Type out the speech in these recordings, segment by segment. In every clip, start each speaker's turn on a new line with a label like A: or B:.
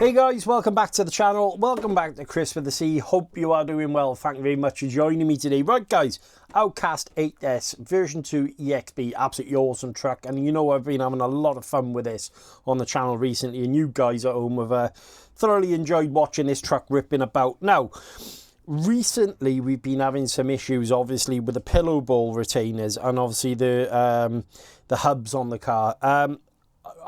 A: Hey guys, welcome back to the channel. Welcome back to Chris with the C. Hope you are doing well. Thank you very much for joining me today. Right guys, Outcast 8S version 2 EXB, absolutely awesome truck. And you know I've been having a lot of fun with this on the channel recently, and you guys at home have thoroughly enjoyed watching this truck ripping about. Now, recently we've been having some issues obviously with the pillow ball retainers and obviously the hubs on the car.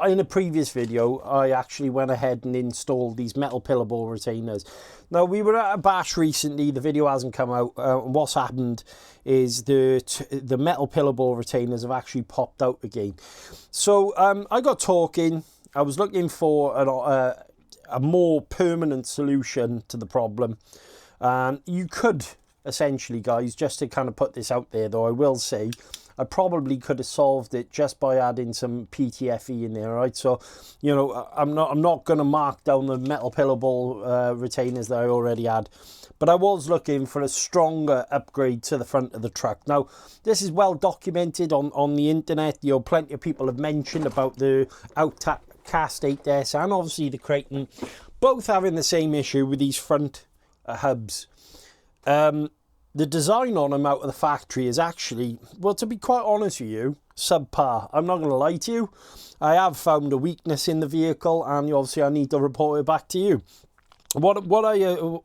A: In a previous video, I actually went ahead and installed these metal pillow ball retainers. Now, we were at a bash recently. The video hasn't come out. What's happened is the metal pillow ball retainers have actually popped out again. So I got talking. I was looking for a more permanent solution to the problem. And you could, essentially, guys, just to kind of put this out there, though, I will say, I probably could have solved it just by adding some PTFE in there, right? So, you know, I'm not going to mark down the metal pillow ball retainers that I already had, but I was looking for a stronger upgrade to the front of the truck. Now, this is well documented on the internet. You know, plenty of people have mentioned about the Outcast 8S and obviously the Creighton, both having the same issue with these front hubs. The design on them out of the factory is actually, well, to be quite honest with you, subpar. I'm not going to lie to you. I have found a weakness in the vehicle, and obviously I need to report it back to you. What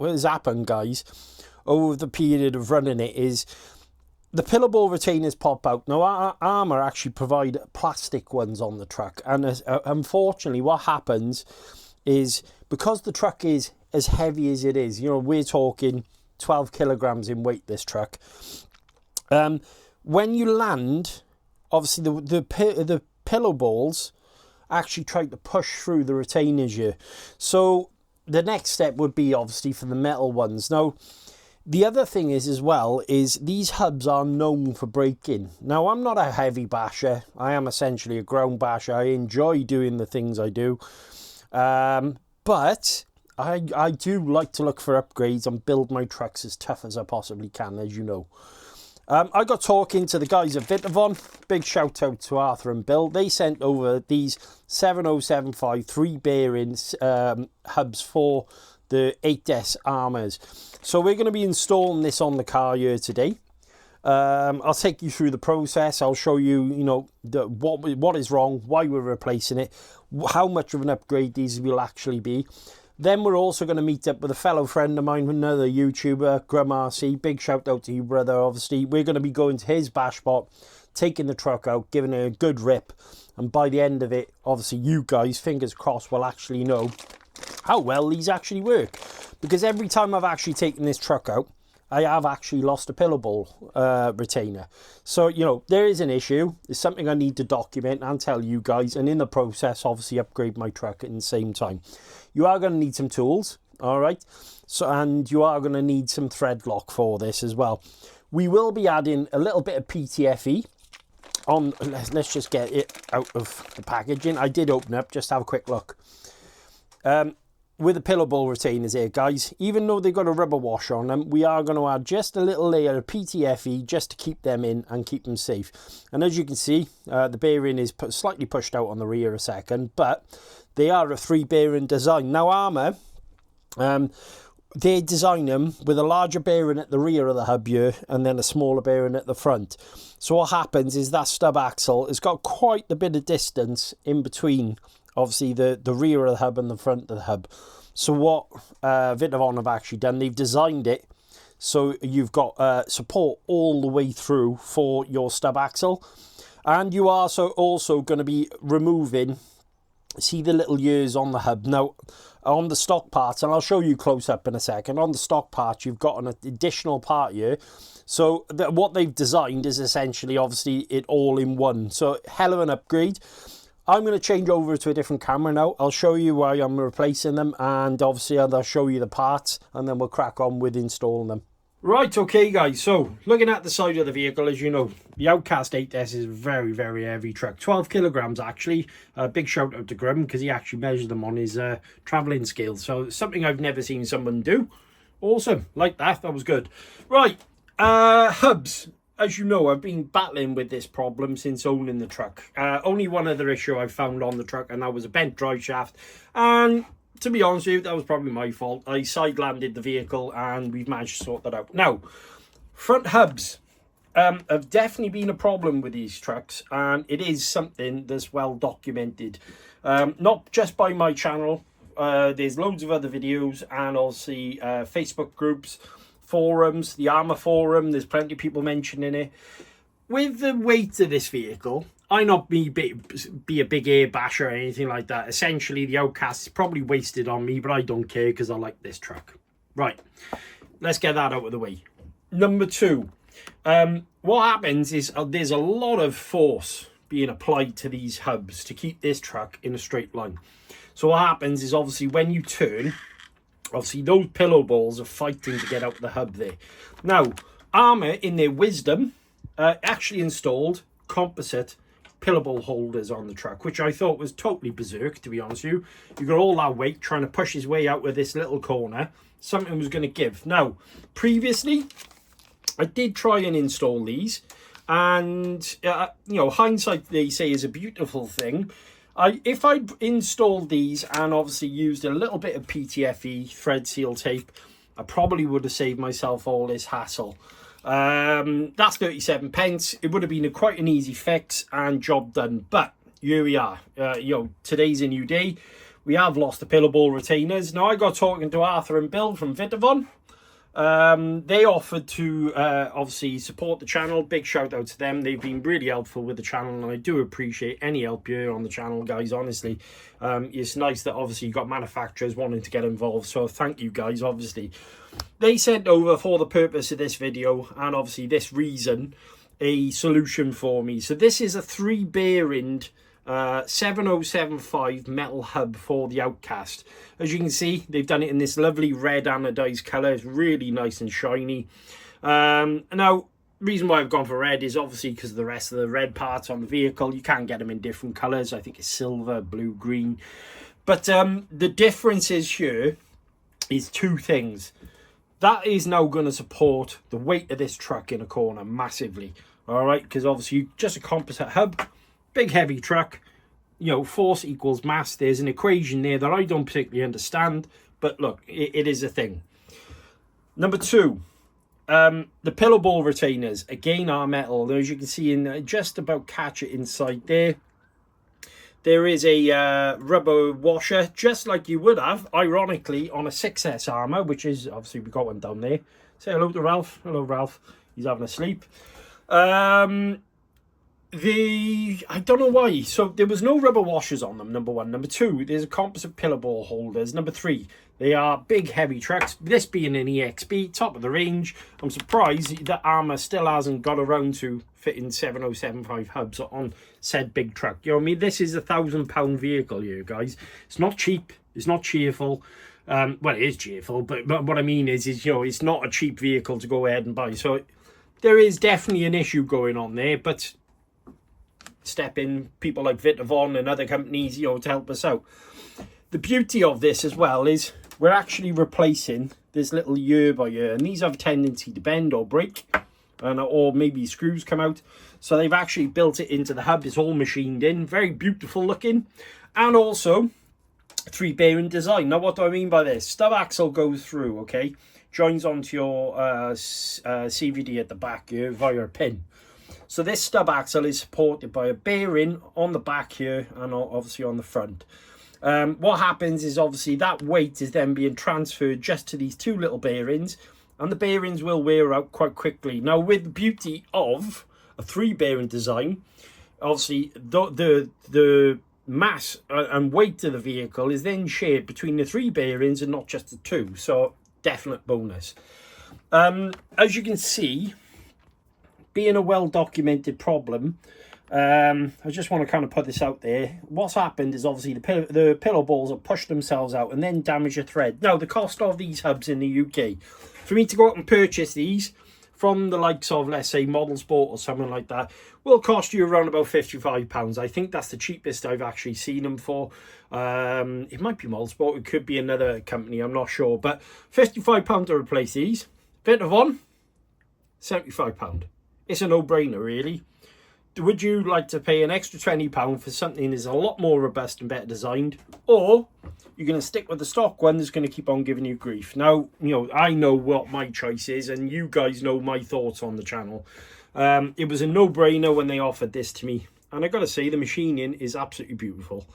A: has happened, guys, over the period of running it is the pillow ball retainers pop out. Now, Arrma actually provide plastic ones on the truck, and unfortunately what happens is because the truck is as heavy as it is, you know, we're talking 12 kilograms in weight, this truck. When you land, obviously the pillow balls actually try to push through the retainers here. So the next step would be obviously for the metal ones. Now, the other thing is as well is these hubs are known for breaking. Now, I'm not a heavy basher. I am essentially a ground basher. I enjoy doing the things I do. But I do like to look for upgrades and build my trucks as tough as I possibly can, as you know. I got talking to the guys at Vitavon. Big shout out to Arthur and Bill. They sent over these 7075 3-bearing hubs for the 8S Arrmas. So we're going to be installing this on the car here today. I'll take you through the process. I'll show you, you know, what is wrong, why we're replacing it, how much of an upgrade these will actually be. Then we're also going to meet up with a fellow friend of mine, another YouTuber, Arrma RC. Big shout out to you, brother, obviously. We're going to be going to his bash spot, taking the truck out, giving it a good rip. And by the end of it, obviously, you guys, fingers crossed, will actually know how well these actually work. Because every time I've actually taken this truck out, I have actually lost a pillow ball retainer. So, you know, there is an issue. It's something I need to document and tell you guys. And in the process, obviously, upgrade my truck at the same time. You are going to need some tools, all right? So, and you are going to need some thread lock for this as well. We will be adding a little bit of PTFE on. Let's just get it out of the packaging. I did open up, just have a quick look. With the pillow ball retainers here, guys, even though they've got a rubber wash on them, we are going to add just a little layer of PTFE just to keep them in and keep them safe. And as you can see, the bearing is slightly pushed out on the rear a second, but they are a 3-bearing design. Now, Arrma, they design them with a larger bearing at the rear of the hub here and then a smaller bearing at the front. So what happens is that stub axle has got quite a bit of distance in between, obviously, the rear of the hub and the front of the hub. So what Vitavon have actually done, they've designed it so you've got support all the way through for your stub axle. And you are also going to be removing, see the little ears on the hub. Now, on the stock parts, and I'll show you close up in a second, on the stock parts, you've got an additional part here. So what they've designed is essentially, obviously, it all in one. So hell of an upgrade. I'm going to change over to a different camera now. I'll show you why I'm replacing them, and obviously I'll show you the parts, and then we'll crack on with installing them. Right, okay guys, so looking at the side of the vehicle, as you know, the Outcast 8S is a very, very heavy truck. 12 kilograms actually. Big shout out to Grim, because he actually measured them on his travelling scale. So something I've never seen someone do. Awesome, like that was good. Right, hubs. As you know, I've been battling with this problem since owning the truck. Only one other issue I found on the truck, and that was a bent drive shaft. And to be honest with you, that was probably my fault. I side landed the vehicle and we've managed to sort that out. Now, front hubs have definitely been a problem with these trucks, and it is something that's well documented. Not just by my channel. There's loads of other videos and obviously Facebook groups, forums, the Arrma forum. There's plenty of people mentioning it. With the weight of this vehicle, I not be a big air basher or anything like that. Essentially, the Outcast is probably wasted on me, but I don't care because I like this truck. Right, let's get that out of the way. Number two, what happens is there's a lot of force being applied to these hubs to keep this truck in a straight line. So what happens is obviously when you turn, obviously those pillow balls are fighting to get out the hub there. Now, Arrma, in their wisdom, actually installed composite pillowball holders on the truck, which I thought was totally berserk, to be honest with you. You got all that weight trying to push his way out with this little corner. Something was going to give. Now, previously, I did try and install these, and you know, hindsight, they say, is a beautiful thing. If I'd installed these and obviously used a little bit of PTFE thread seal tape, I probably would have saved myself all this hassle. That's 37 pence. It would have been quite an easy fix and job done, but here we are. You know, today's a new day. We have lost the pillowball retainers. Now, I got talking to Arthur and Bill from Vitavon. They offered to obviously support the channel. Big shout out to them. They've been really helpful with the channel, and I do appreciate any help here on the channel, guys. Honestly, it's nice that obviously you got manufacturers wanting to get involved, so thank you guys. Obviously, they sent over, for the purpose of this video and obviously this reason, a solution for me. So this is a 3-bearing 7075 metal hub for the Outcast. As you can see, they've done it in this lovely red anodized color. It's really nice and shiny. Now, reason why I've gone for red is obviously because of the rest of the red parts on the vehicle. You can get them in different colors. I think it's silver, blue, green. But the difference is here is two things. That is now going to support the weight of this truck in a corner massively. All right, because obviously just a composite hub, big heavy truck, you know, force equals mass. There's an equation there that I don't particularly understand, but look, it is a thing. Number two, the pillow ball retainers, again, are metal. As you can see, in just about catch it inside there. There is a rubber washer, just like you would have, ironically, on a 6S Arrma, which is, obviously, we got one down there. Say hello to Ralph. Hello, Ralph. He's having a sleep. I don't know why. So there was no rubber washers on them, number one. Number two, there's a composite pillow ball holders. Number three, they are big, heavy trucks. This being an EXB, top of the range. I'm surprised that Arrma still hasn't got around to fitting 7075 hubs on said big truck. You know what I mean? This is a £1,000 vehicle here, guys. It's not cheap. It's not cheerful. Well, it is cheerful, but what I mean is, you know, it's not a cheap vehicle to go ahead and buy. So there is definitely an issue going on there, but step in people like Vitavon and other companies, you know, to help us out. The beauty of this as well is we're actually replacing this little year by year, and these have a tendency to bend or break, and or maybe screws come out. So they've actually built it into the hub. It's all machined in, very beautiful looking, and also 3-bearing design. Now, what do I mean by this? Stub axle goes through, okay, joins onto your CVD at the back here via a pin. So this stub axle is supported by a bearing on the back here and obviously on the front. What happens is obviously that weight is then being transferred just to these two little bearings, and the bearings will wear out quite quickly. Now, with the beauty of a 3-bearing design, obviously the mass and weight of the vehicle is then shared between the 3 bearings and not just the 2. So definite bonus. As you can see, being a well-documented problem, I just want to kind of put this out there. What's happened is obviously the pillow balls have pushed themselves out and then damaged the thread. Now, the cost of these hubs in the UK, for me to go out and purchase these from the likes of, let's say, Model Sport or something like that, will cost you around about £55. I think that's the cheapest I've actually seen them for. It might be Model Sport, it could be another company, I'm not sure. But £55 to replace these. Vitavon, £75. It's a no-brainer, really. would you like to pay an extra £20 for something that's a lot more robust and better designed, or you're going to stick with the stock one that's going to keep on giving you grief? Now, you know, I know what my choice is, and you guys know my thoughts on the channel. It was a no-brainer when they offered this to me, and I got to say, the machining is absolutely beautiful.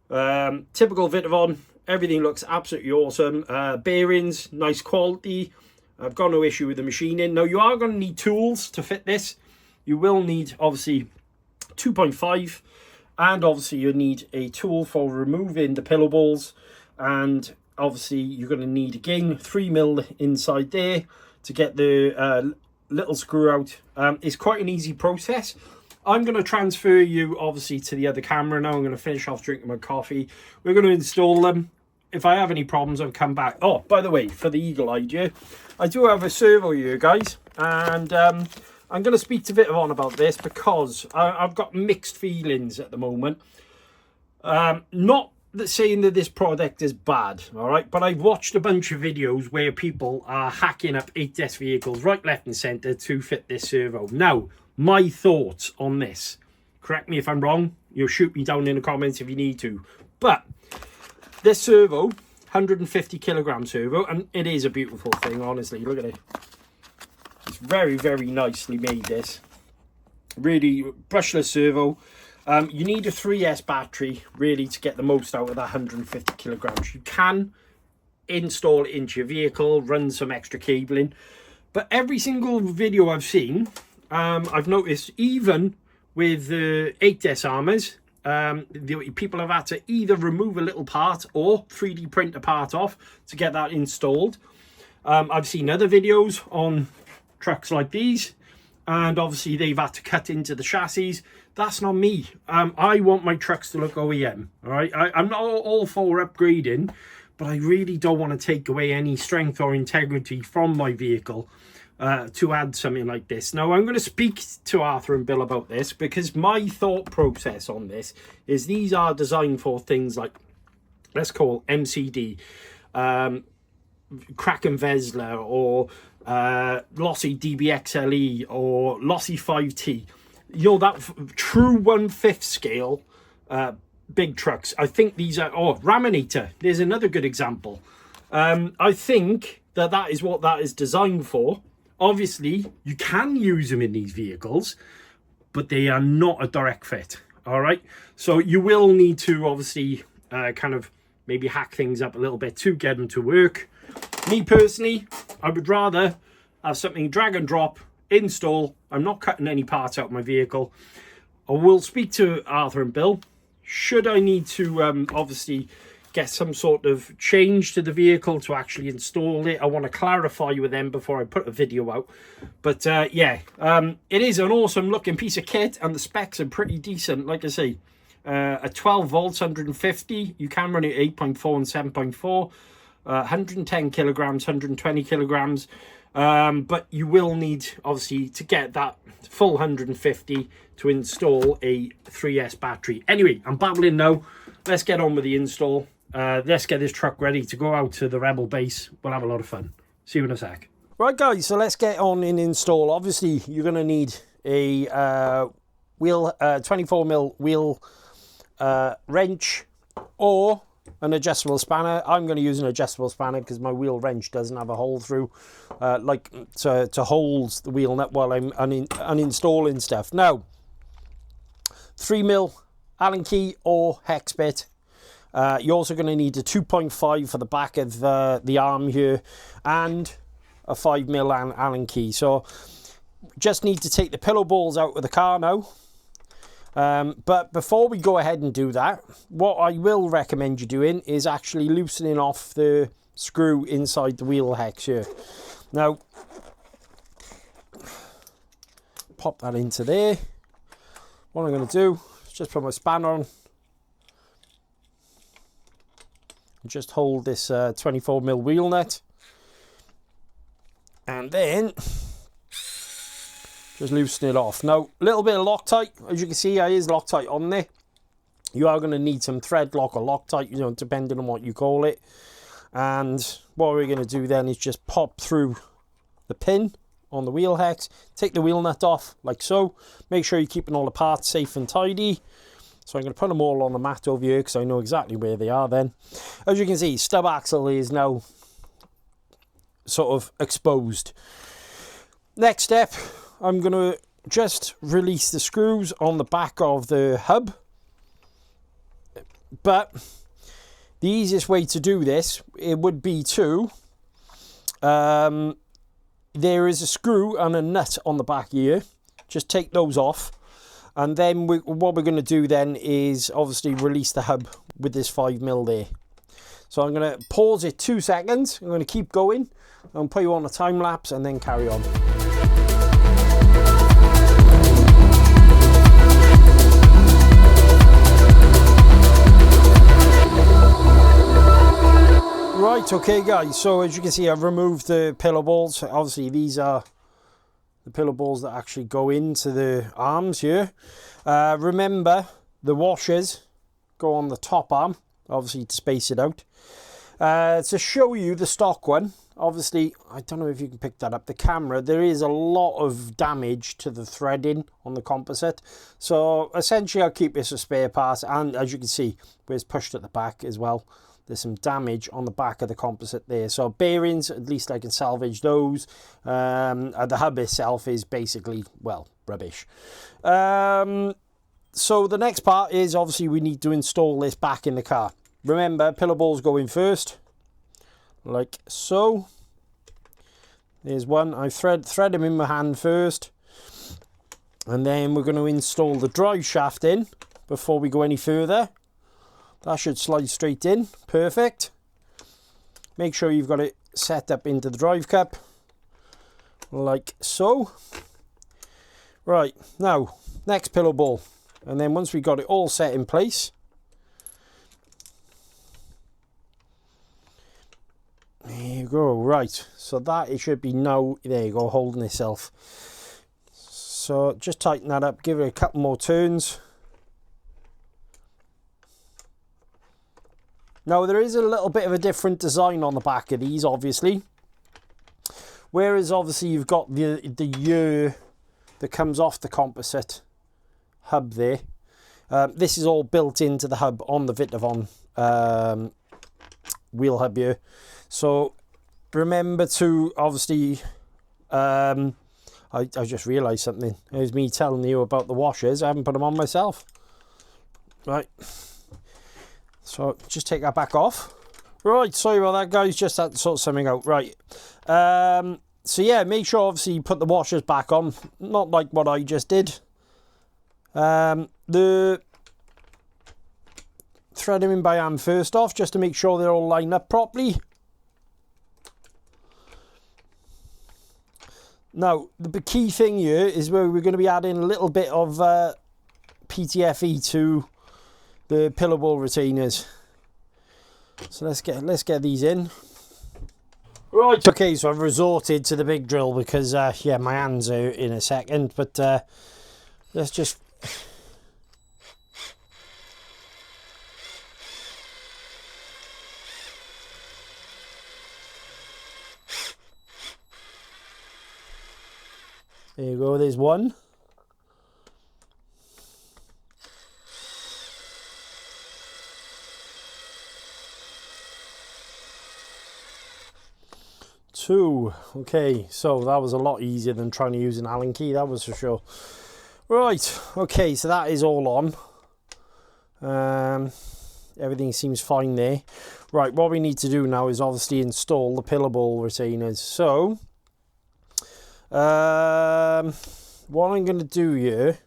A: Typical Vitavon, everything looks absolutely awesome. Bearings, nice quality. I've got no issue with the machining. Now, you are going to need tools to fit this. You will need, obviously, 2.5, and obviously you need a tool for removing the pillow balls, and obviously you're going to need, again, 3mm inside there to get the little screw out. It's quite an easy process. I'm going to transfer you, obviously, to the other camera now. I'm going to finish off drinking my coffee. We're going to install them. If I have any problems, I'll come back. Oh, by the way, for the eagle-eyed, yeah, I do have a servo here, guys, and I'm going to speak to Vitavon about this because I've got mixed feelings at the moment. Not saying that this product is bad, all right, but I've watched a bunch of videos where people are hacking up 8S vehicles right, left and centre to fit this servo. Now, my thoughts on this, correct me if I'm wrong, you'll shoot me down in the comments if you need to, but this servo, 150 kilogram servo, and it is a beautiful thing, honestly. Look at it. It's very, very nicely made, this. Really brushless servo. You need a 3S battery, really, to get the most out of that 150 kilograms. You can install it into your vehicle, run some extra cabling. But every single video I've seen, I've noticed, even with the 8S Arrmas, people have had to either remove a little part or 3D print a part off to get that installed. I've seen other videos on trucks like these, and obviously they've had to cut into the chassis. That's not me. I want my trucks to look OEM. All right, I'm not all for upgrading, but I really don't want to take away any strength or integrity from my vehicle to add something like this. Now, I'm going to speak to Arthur and Bill about this, because my thought process on this is these are designed for things like, let's call MCD, Kraken Vesla, or Lossy DBXLE, or Lossy 5T. You know, that true 1/5 scale big trucks. I think these are, oh, Raminator, there's another good example. I think that is what that is designed for. Obviously, you can use them in these vehicles, but they are not a direct fit, all right? So you will need to, obviously, kind of maybe hack things up a little bit to get them to work. Me, personally, I would rather have something drag and drop, install. I'm not cutting any parts out of my vehicle. I will speak to Arthur and Bill. Should I need to, obviously, get some sort of change to the vehicle to actually install it, I want to clarify with them before I put a video out. But yeah, it is an awesome looking piece of kit, and the specs are pretty decent. Like I say, a 12 volts 150, you can run it 8.4 and 7.4, 110 kilograms, 120 kilograms, but you will need, obviously, to get that full 150 to install a 3S battery. Anyway, I'm babbling now. Let's get on with the install. Let's get this truck ready to go out to the Rebel base. We'll have a lot of fun. See you in a sec. Right, guys, so let's get on and install. Obviously, you're going to need a 24mm wheel wrench, or an adjustable spanner. I'm going to use an adjustable spanner because my wheel wrench doesn't have a hole through, like to hold the wheel nut while I'm uninstalling stuff. Now, 3mm Allen key or hex bit. You're also going to need a 2.5 for the back of the arm here, and a 5mm Allen key. So just need to take the pillow balls out of the car now. But before we go ahead and do that, what I will recommend you doing is actually loosening off the screw inside the wheel hex here. Now, pop that into there. What I'm going to do is just put my spanner on. Just hold this 24mm wheel nut, and then just loosen it off. Now, a little bit of Loctite, as you can see, there is Loctite on there. You are going to need some thread lock or Loctite, you know, depending on what you call it. And what we're going to do then is just pop through the pin on the wheel hex. Take the wheel nut off like so. Make sure you're keeping all the parts safe and tidy. So I'm going to put them all on the mat over here because I know exactly where they are then. As you can see, stub axle is now sort of exposed. Next step, I'm going to just release the screws on the back of the hub. But the easiest way to do this, it would be to, there is a screw and a nut on the back here. Just take those off. And then what we're going to do then is obviously release the hub with this 5mm there. So I'm going to pause it 2 seconds. I'm going to keep going and put you on a time lapse and then carry on. Right, okay guys, so as you can see I've removed the pillow balls. Obviously these are the pillow balls that actually go into the arms here. Remember, the washers go on the top arm, obviously to space it out. To show you the stock one, obviously, I don't know if you can pick that up, the camera, there is a lot of damage to the threading on the composite. So essentially I'll keep this a spare part, and as you can see, where it's pushed at the back as well. There's some damage on the back of the composite there. So bearings, at least I can salvage those. The hub itself is basically, well, rubbish. So the next part is obviously we need to install this back in the car. Remember, pillow balls go in first, like so. There's one. I thread them in my hand first. And then we're going to install the drive shaft in before we go any further. That should slide straight in. Perfect. Make sure you've got it set up into the drive cup. Like so. Right, now, next pillow ball. And then once we got it all set in place. There you go, right. So that it should be now, there you go, holding itself. So just tighten that up, give it a couple more turns. Now there is a little bit of a different design on the back of these, obviously. Whereas obviously you've got the year that comes off the composite hub there. This is all built into the hub on the Vitavon wheel hub here. So remember to obviously, I just realised something. It was me telling you about the washers. I haven't put them on myself. Right. So just take that back off. Right, sorry about that guys, just had to sort something out. Right. So yeah, make sure obviously you put the washers back on. Not like what I just did. The thread them in by hand first off, just to make sure they're all lined up properly. Now, the key thing here is where we're going to be adding a little bit of PTFE to the pillow ball retainers. So let's get these in. Right, okay, so I've resorted to the big drill because yeah, my hands are in a second, but let's just there you go, there's one. Two. Okay, so that was a lot easier than trying to use an Allen key, that was for sure. Right, okay, so that is all on. Everything seems fine there. Right, what we need to do now is obviously install the pillow ball retainers. So what I'm going to do here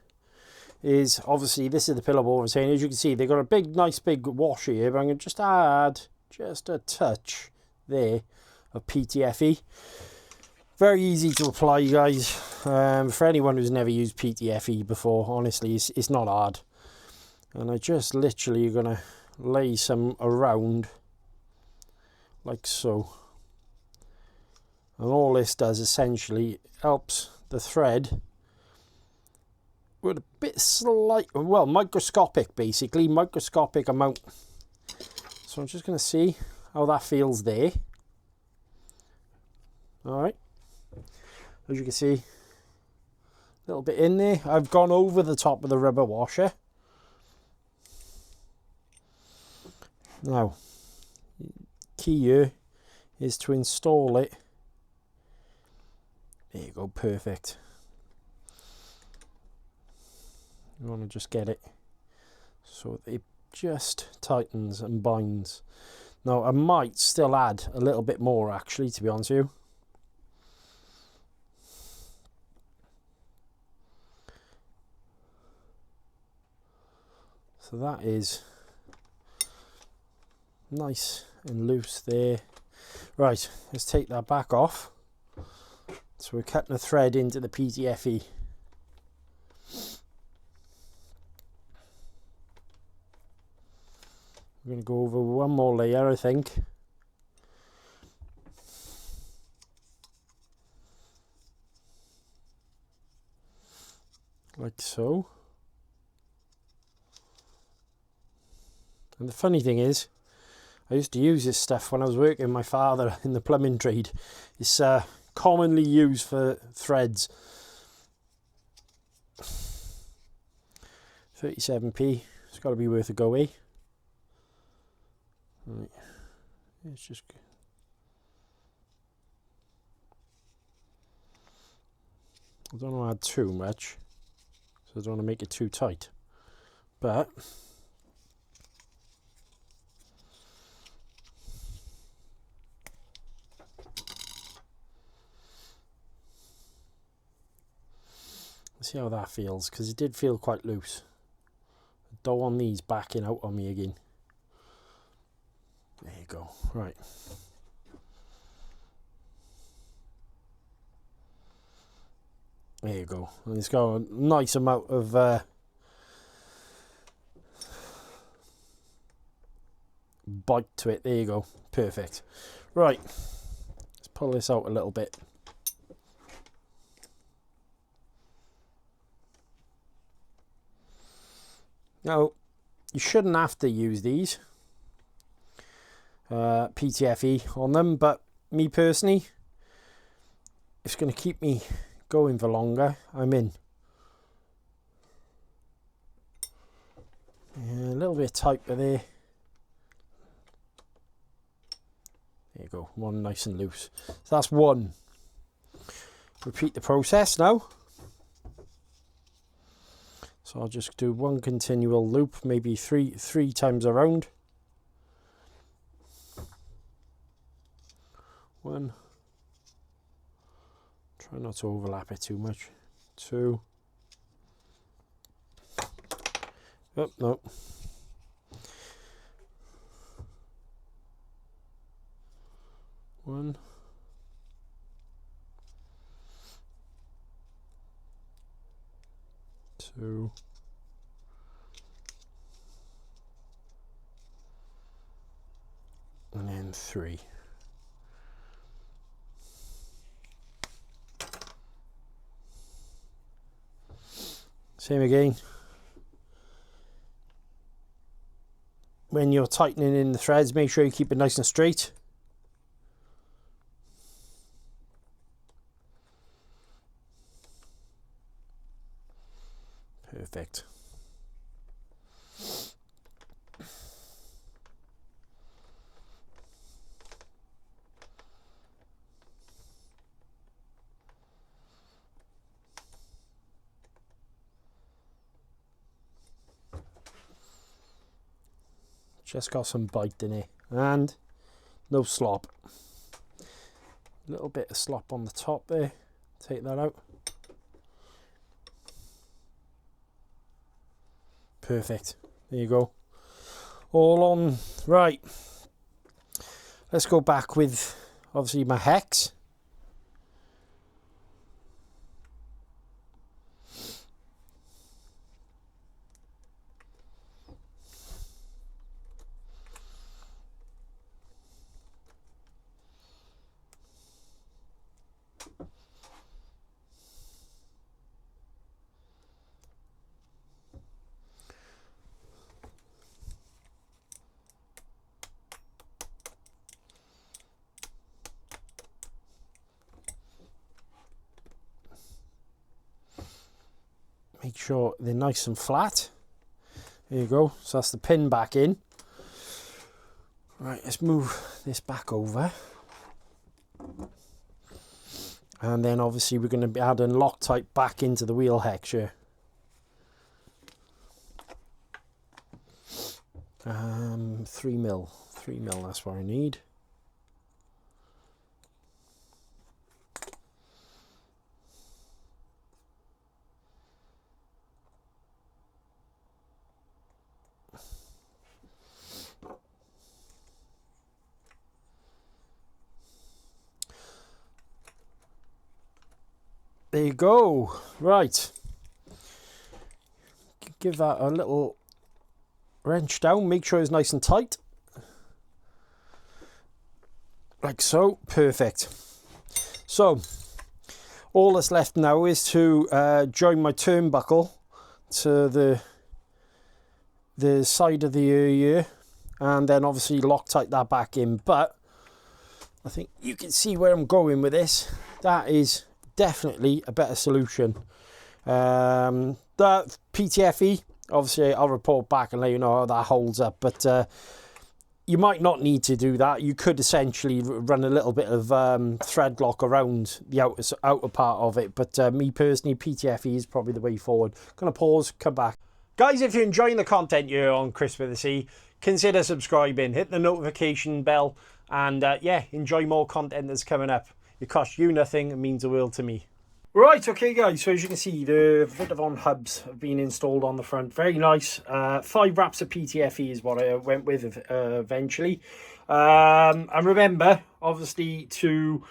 A: is obviously this is the pillow ball retainer. As you can see, they've got a big, nice big washer here, but I'm going to just add just a touch there of PTFE. Very easy to apply, guys. For anyone who's never used PTFE before, honestly, it's not hard. And I just literally going to lay some around like so. And all this does essentially helps the thread with a bit slight, well, microscopic, basically, microscopic amount. So I'm just going to see how that feels there. All right. As you can see, a little bit in there. I've gone over the top of the rubber washer. Now, key here is to install it. There you go, perfect. You want to just get it so it just tightens and binds. Now, I might still add a little bit more, actually, to be honest with you. So that is nice and loose there. Right, let's take that back off. So we're cutting a thread into the PTFE. We're going to go over one more layer, I think. Like so. And the funny thing is, I used to use this stuff when I was working with my father in the plumbing trade. It's commonly used for threads. 37p, it's got to be worth a go, eh? Right. It's just... I don't want to add too much, so I don't want to make it too tight. But... see how that feels, because it did feel quite loose. I don't want these backing out on me again. There you go. Right. There you go. And it's got a nice amount of bite to it. There you go. Perfect. Right. Let's pull this out a little bit. Now, you shouldn't have to use these PTFE on them, but me personally, it's going to keep me going for longer. I'm in. Yeah, a little bit tighter there. There you go, one nice and loose. So that's one. Repeat the process now. So I'll just do one continual loop, maybe three times around. One. Try not to overlap it too much. Two. Oh, no. One. Two. And then three. Same again. When you're tightening in the threads, make sure you keep it nice and straight. Perfect. Just got some bite in it and no slop. A little bit of slop on the top there. Take that out. Perfect. There you go. All on. Right. Let's go back with obviously my hex. make sure they're nice and flat. There you go. So that's the pin back in. Right, let's move this back over. And then obviously we're going to be adding Loctite back into the wheel hex here. 3mm, that's what I need. There you go. Right. Give that a little wrench down. Make sure it's nice and tight. Like so. Perfect. So, all that's left now is to join my turnbuckle to the side of the ear here. And then obviously Loctite that back in. But I think you can see where I'm going with this. That is definitely a better solution. The PTFE, obviously I'll report back and let you know how that holds up, but you might not need to do that. You could essentially run a little bit of thread lock around the outer part of it, but me personally, PTFE is probably the way forward. Gonna pause, come back. Guys, if you're enjoying the content here on ChriswithaC, consider subscribing, hit the notification bell, and yeah, enjoy more content that's coming up. It costs you nothing, it means the world to me. Right, okay guys, so as you can see, the Vitavon hubs have been installed on the front. Very nice. 5 wraps of PTFE is what I went with eventually. And remember, obviously, to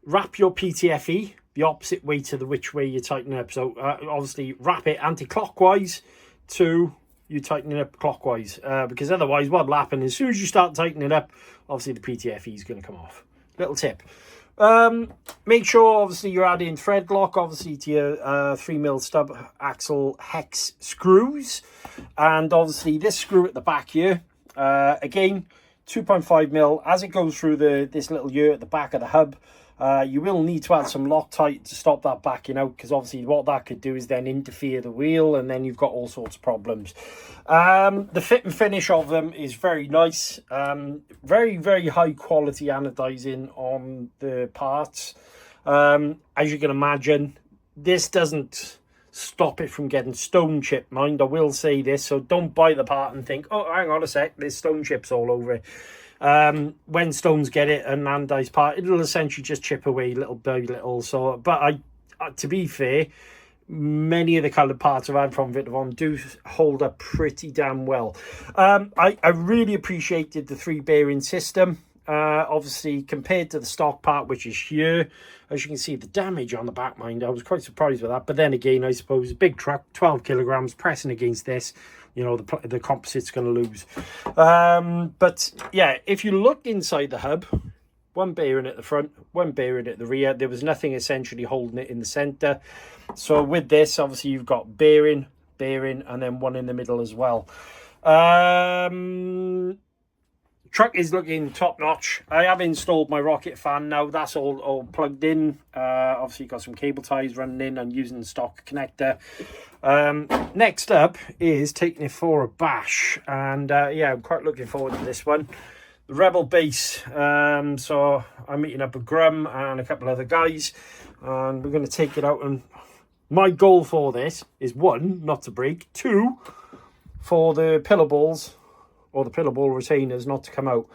A: wrap your PTFE the opposite way to the which way you tighten up. So obviously wrap it anti-clockwise to you tighten it up clockwise. Because otherwise what will happen, as soon as you start tightening it up, obviously the PTFE is going to come off. Little tip. Make sure obviously you're adding thread lock obviously to your 3mm stub axle hex screws, and obviously this screw at the back here, again 2.5mm. As it goes through this little ear at the back of the hub, you will need to add some Loctite to stop that backing out, because obviously what that could do is then interfere the wheel, and then you've got all sorts of problems. The fit and finish of them is very nice. Very, very high quality anodizing on the parts. As you can imagine, this doesn't stop it from getting stone chip, mind. I will say this, so don't buy the part and think, oh, hang on a sec, there's stone chips all over it. When stones get it, an anodized part, it'll essentially just chip away little by little. So, but to be fair, many of the coloured parts I've had from Vitavon do hold up pretty damn well. I really appreciated the 3 bearing system. Obviously, compared to the stock part, which is here, as you can see, the damage on the back, mind, I was quite surprised with that. But then again, I suppose a big truck, 12 kilograms, pressing against this, you know, the composite's going to lose. But yeah, if you look inside the hub, 1 bearing at the front, 1 bearing at the rear. There was nothing essentially holding it in the center. So with this, obviously you've got bearing, and then 1 in the middle as well. Truck is looking top notch. I have installed my rocket fan now. That's all plugged in. Obviously got some cable ties running in and using the stock connector. Next up is taking it for a bash, and yeah, I'm quite looking forward to this one. The Rebel base. So I'm meeting up with Grum and a couple other guys, and we're going to take it out. And my goal for this is 1, not to break. 2, for the pillow balls or the pillow ball retainers not to come out.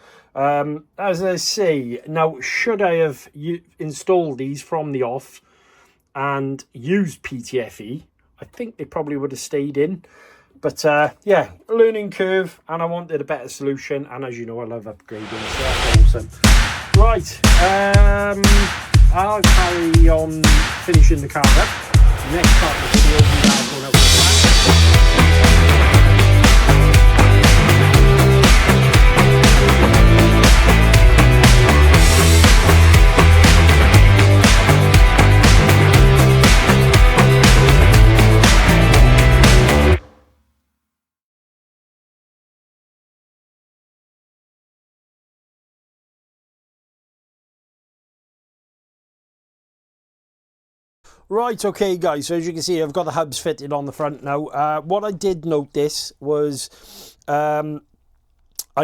A: As I say, now should I have installed these from the off and used PTFE, I think they probably would have stayed in. But yeah, learning curve, and I wanted a better solution, and as you know, I love upgrading, so that's awesome. Right, I'll carry on finishing the car up. Next part of the video will be going out with the Right, okay guys, so as you can see I've got the hubs fitted on the front now. What I did notice was I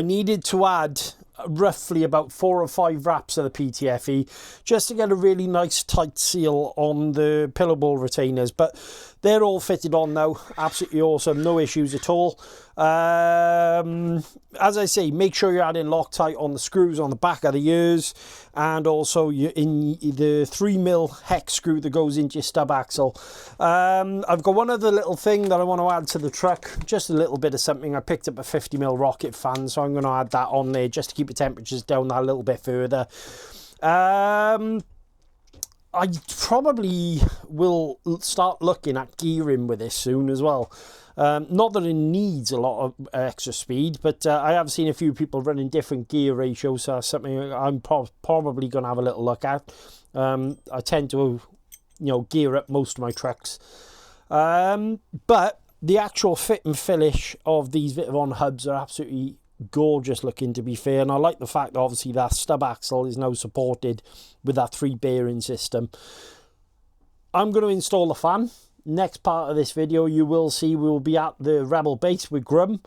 A: needed to add roughly about 4 or 5 wraps of the PTFE just to get a really nice tight seal on the pillow ball retainers, but they're all fitted on now. Absolutely awesome, no issues at all. As I say, make sure you're adding Loctite on the screws on the back of the ears, and also in the 3mm hex screw that goes into your stub axle. I've got one other little thing that I want to add to the truck, just a little bit of something. I picked up a 50mm rocket fan, so I'm going to add that on there just to keep the temperatures down that a little bit further. I probably will start looking at gearing with this soon as well. Not that it needs a lot of extra speed, but I have seen a few people running different gear ratios, so that's something I'm probably going to have a little look at. I tend to, gear up most of my trucks. But the actual fit and finish of these Vitavon hubs are absolutely gorgeous looking, to be fair, and I like the fact that obviously that stub axle is now supported with that 3 bearing system. I'm going to install the fan. Next part of this video you will see we'll be at the Rebel base with Grum,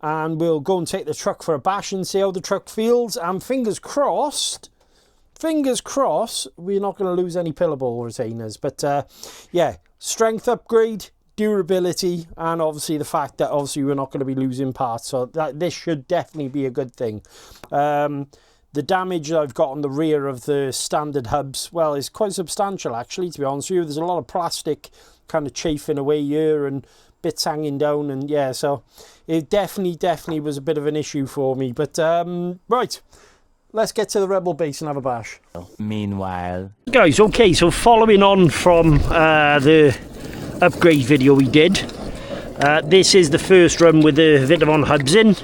A: and we'll go and take the truck for a bash and see how the truck feels, and fingers crossed we're not going to lose any pillow ball retainers. But yeah, strength upgrade, durability, and obviously the fact that obviously we're not going to be losing parts, so this should definitely be a good thing. The damage that I've got on the rear of the standard hubs, well, is quite substantial actually, to be honest with you. There's a lot of plastic kind of chafing away here and bits hanging down, and yeah, so it definitely was a bit of an issue for me. But right, let's get to the Rebel base and have a bash.
B: Meanwhile,
A: guys, okay, so following on from the upgrade video we did, this is the first run with the Vitavon hubs in.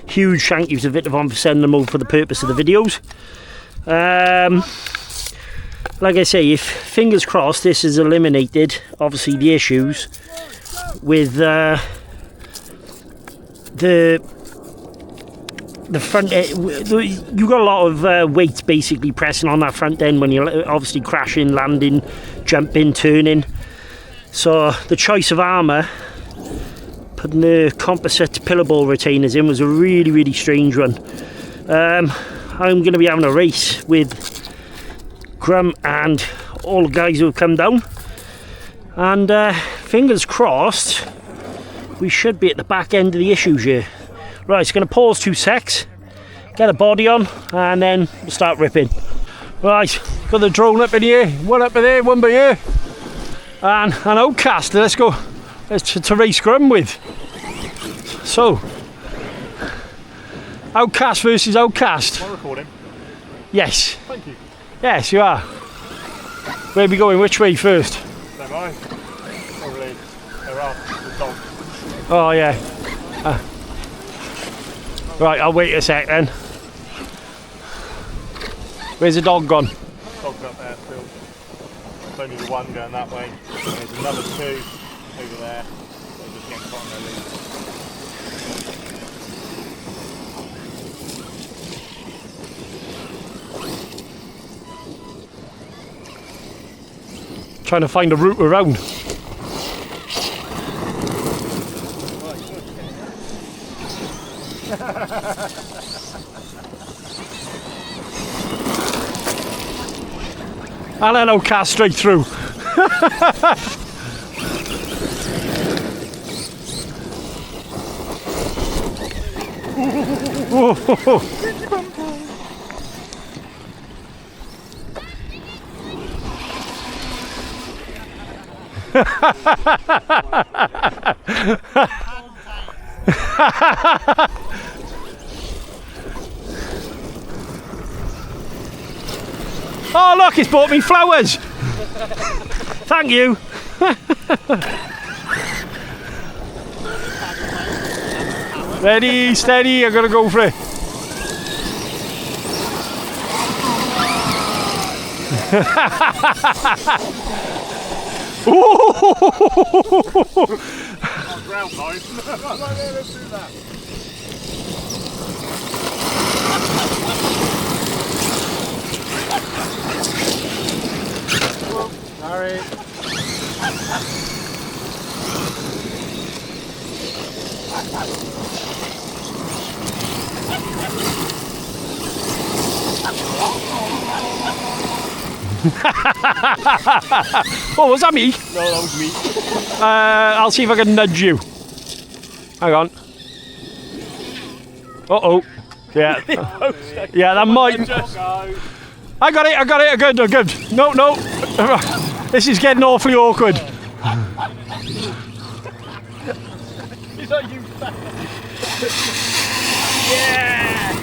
A: Huge thank you to Vitavon for sending them over for the purpose of the videos. Like I say, if fingers crossed this has eliminated obviously the issues with the front end. You've got a lot of weight basically pressing on that front end when you're obviously crashing, landing, jumping, turning. So the choice of Arrma putting the composite pillow ball retainers in was a really strange one. I'm going to be having a race with Grum and all the guys who have come down, and fingers crossed we should be at the back end of the issues here. Right, it's going to pause 2 secs, get a body on, and then we'll start ripping. Right, got the drone up in here, one up in there, one by here, and an Outcast. Let's go. Let's to race Grum with. So, Outcast versus Outcast.
C: Am I recording?
A: Yes.
C: Thank you.
A: Yes, you are. Where are we going? Which way first?
C: Don't mind. Probably around the dog.
A: Oh yeah. Right, I'll wait a sec then. Where's the dog gone?
C: Dog's up there still. There's only the one going that way. There's another 2 over there. They're just getting caught on their lead.
A: Trying to find a route around. And then I'll cast straight through. Oh look, it's bought me flowers. Thank you. Ready, steady, I'm gonna go for it.
C: Ground knife. Let's do that. Sorry.
A: Oh, was that me?
C: No, that was me.
A: I'll see if I can nudge you. Hang on. Uh-oh. Yeah. Yeah, that might... I got it, I'm good. No. This is getting awfully awkward.
C: Is that you? Yeah!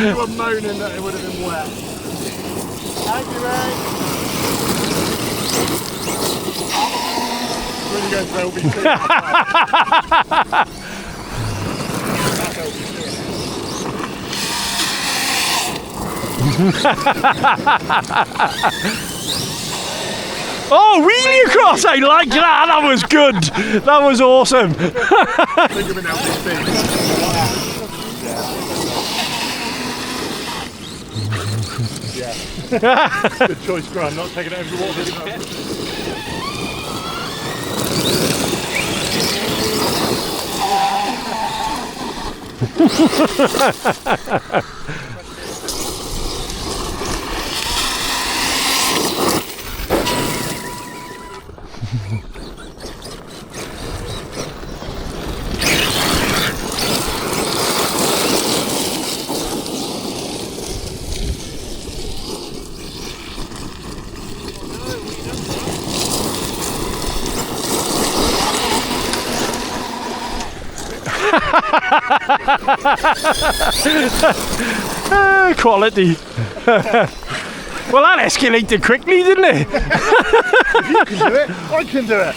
C: You were moaning that it would have been wet. Thank you, mate. Really going to LBC.
A: Oh, wheelie across! I like that. That was good. That was awesome.
C: I think I'm in LBC. Yeah. Good choice, Grant. Not taking it over the water.
A: Quality. Well, that escalated quickly, didn't it?
C: If you can do it, I can do it.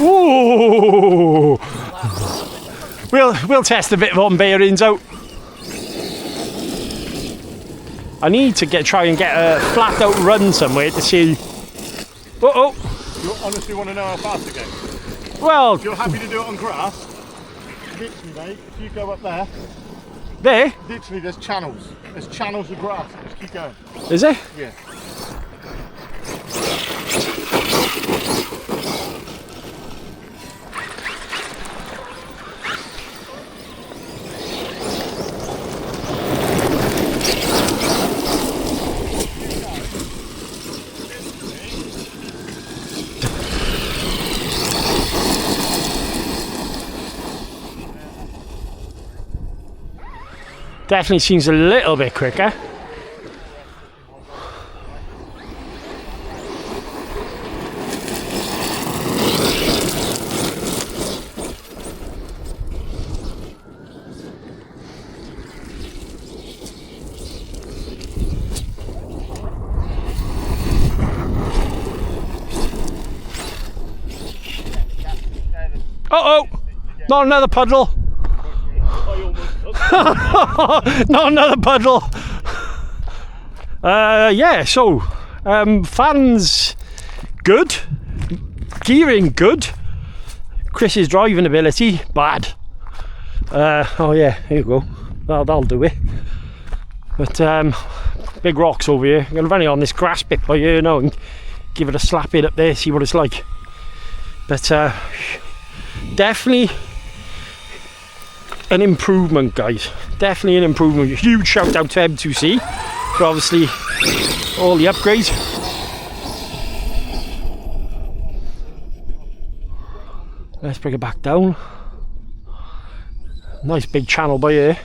A: Ooh. We'll test the Vitavon bearings out. I need to try and get a flat out run somewhere to see. Uh-oh.
C: You honestly want to know how fast it goes?
A: Well,
C: If you're happy to do it on grass, literally, mate, if you go up there,
A: there.
C: literally there's channels. There's channels of grass. Just keep going.
A: Is it?
C: Yeah.
A: Definitely seems a little bit quicker. Uh-oh! Not another puddle! Not another puddle! Yeah, so fans good, gearing good, Chris's driving ability bad. Oh yeah, here you go, that'll do it. But big rocks over here. I'm going to run it on this grass bit by here now and give it a slap in up there, see what it's like. But definitely an improvement, guys. Definitely an improvement. Huge shout out to M2C for obviously all the upgrades. Let's bring it back down. Nice big channel by here.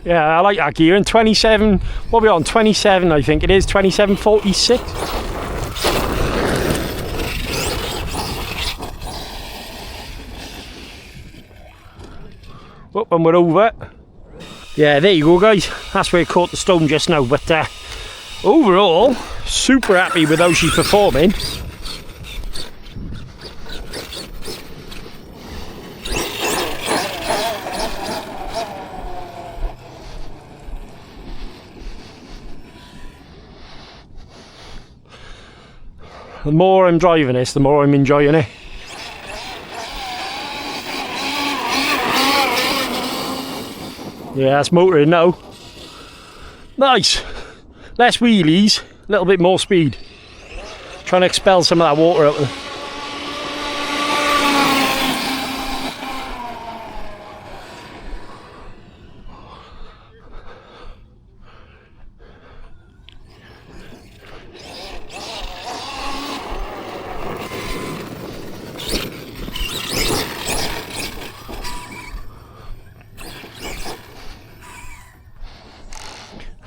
A: Yeah, I like that gear. And 27, what are we on? 27, I think it is. 27.46. Oh, and we're over. Yeah, there you go, guys. That's where it caught the stone just now. But overall, super happy with how she's performing. The more I'm driving this, the more I'm enjoying it. Yeah, that's motoring now. Nice. Less wheelies, a little bit more speed. Trying to expel some of that water out of there.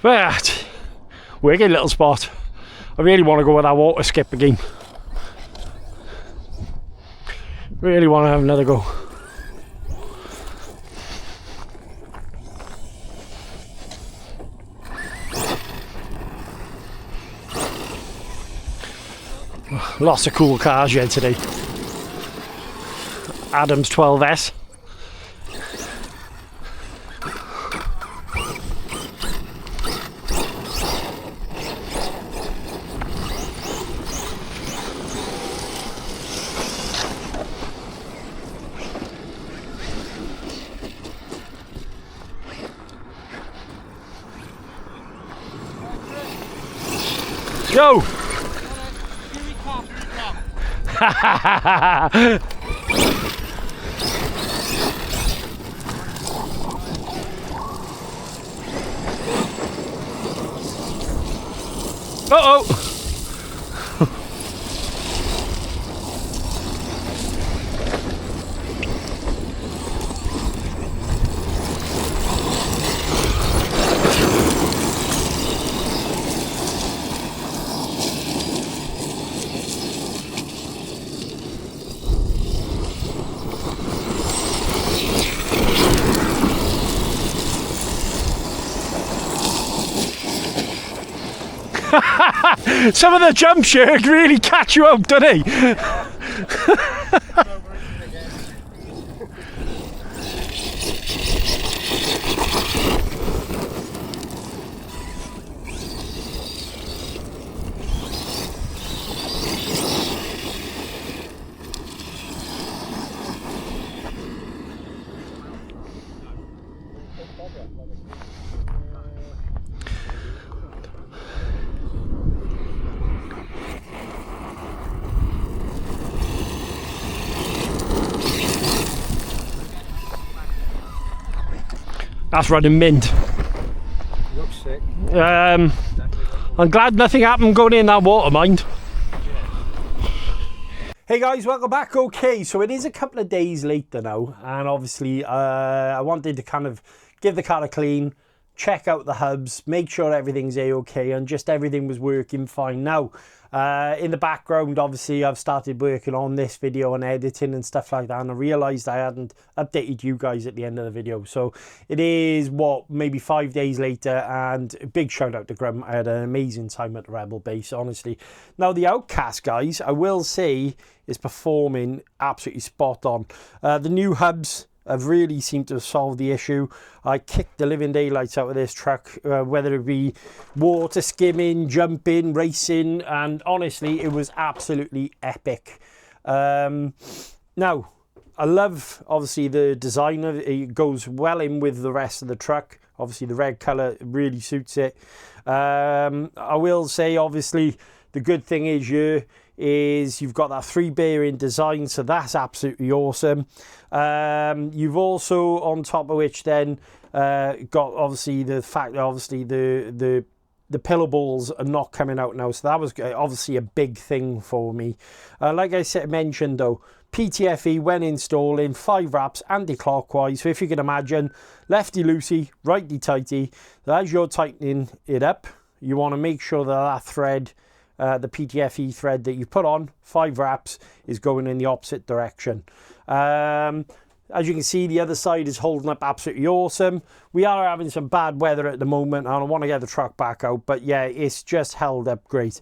A: But wicked little spot. I really want to go with that water skip again. Really want to have another go. Lots of cool cars here today. Adam's 12S. Go! Uh-oh! Some of the jumps here really catch you out, don't they? That's running mint.
B: Looks sick.
A: I'm glad nothing happened going in that water, mind. Hey guys, welcome back. Okay, so it is a couple of days later now, and obviously I wanted to kind of give the car a clean, check out the hubs, make sure everything's a-okay, and just everything was working fine. Now, in the background, obviously, I've started working on this video and editing and stuff like that, and I realised I hadn't updated you guys at the end of the video. So it is, what, maybe 5 days later, and a big shout out to Grum. I had an amazing time at the Rebel base, honestly. Now, the Outcast, guys, I will say, is performing absolutely spot on. The new hubs have really seemed to have solved the issue. I kicked the living daylights out of this truck, whether it be water skimming, jumping, racing, and honestly, it was absolutely epic. Now, I love, obviously, the design of it. It goes well in with the rest of the truck. Obviously, the red colour really suits it. I will say, obviously, the good thing is you've got that 3 bearing design, so that's absolutely awesome. You've also, on top of which, then got obviously the fact that obviously the pillow balls are not coming out now, so that was obviously a big thing for me. Like I mentioned though, PTFE when installing 5 wraps anti-clockwise. So if you can imagine, lefty loosey, righty tighty. As you're tightening it up, you want to make sure that thread, the PTFE thread that you put on 5 wraps, is going in the opposite direction. As you can see, the other side is holding up absolutely awesome. We are having some bad weather at the moment, and I want to get the truck back out, but yeah, it's just held up great.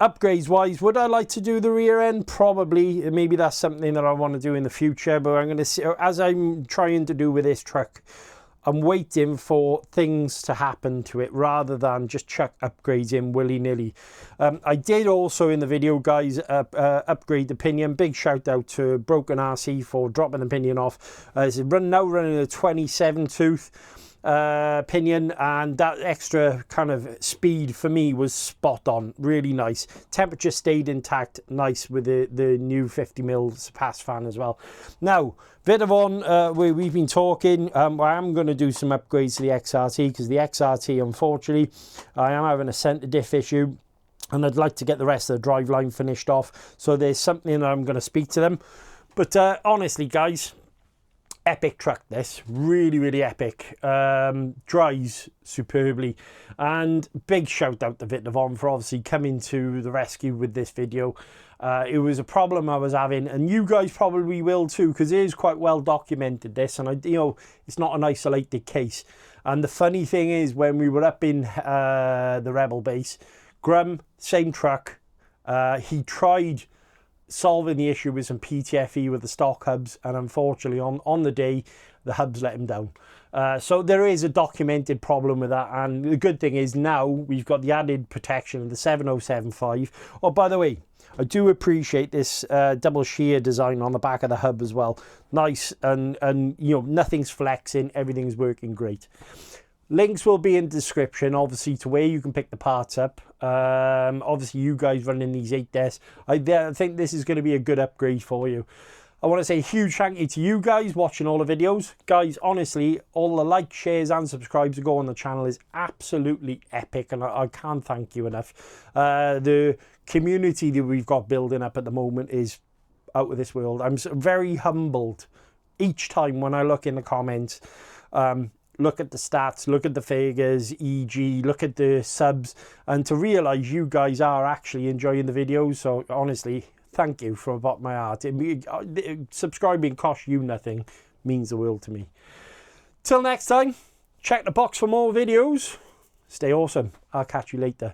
A: Upgrades wise, would I like to do the rear end? Probably. Maybe that's something that I want to do in the future, but I'm going to see, as I'm trying to do with this truck, I'm waiting for things to happen to it rather than just chuck upgrades in willy-nilly. I did also in the video, guys, upgrade the pinion. Big shout out to Broken RC for dropping the pinion off. It's now running a 27 tooth pinion, and that extra kind of speed for me was spot on, really nice. Temperature stayed intact, nice with the new 50mm surpass fan as well. Now Vitavon, we've been talking, I am going to do some upgrades to the XRT, because the XRT, unfortunately, I am having a centre diff issue, and I'd like to get the rest of the driveline finished off, so there's something that I'm going to speak to them. But honestly, guys, epic truck, this really epic. Drives superbly, and big shout out to Vitavon for obviously coming to the rescue with this video. It was a problem I was having, and you guys probably will too, because it is quite well documented, this, and it's not an isolated case. And the funny thing is, when we were up in the Rebel base, Grum, same truck, he tried solving the issue with some PTFE with the stock hubs, and unfortunately on the day the hubs let him down. So there is a documented problem with that, and the good thing is now we've got the added protection of the 7075. Oh, by the way, I do appreciate this double shear design on the back of the hub as well. Nice, and nothing's flexing, everything's working great. Links will be in the description, obviously, to where you can pick the parts up. Obviously, you guys running these 8S, I think this is going to be a good upgrade for you. I want to say a huge thank you to you guys watching all the videos. Guys, honestly, all the likes, shares and subscribes that go on the channel is absolutely epic, and I can't thank you enough. The community that we've got building up at the moment is out of this world. I'm very humbled each time when I look in the comments. Look at the stats, look at the figures, e.g. look at the subs, and to realise you guys are actually enjoying the videos. So honestly, thank you from the bottom of my heart. Subscribing costs you nothing, means the world to me. Till next time, check the box for more videos. Stay awesome. I'll catch you later.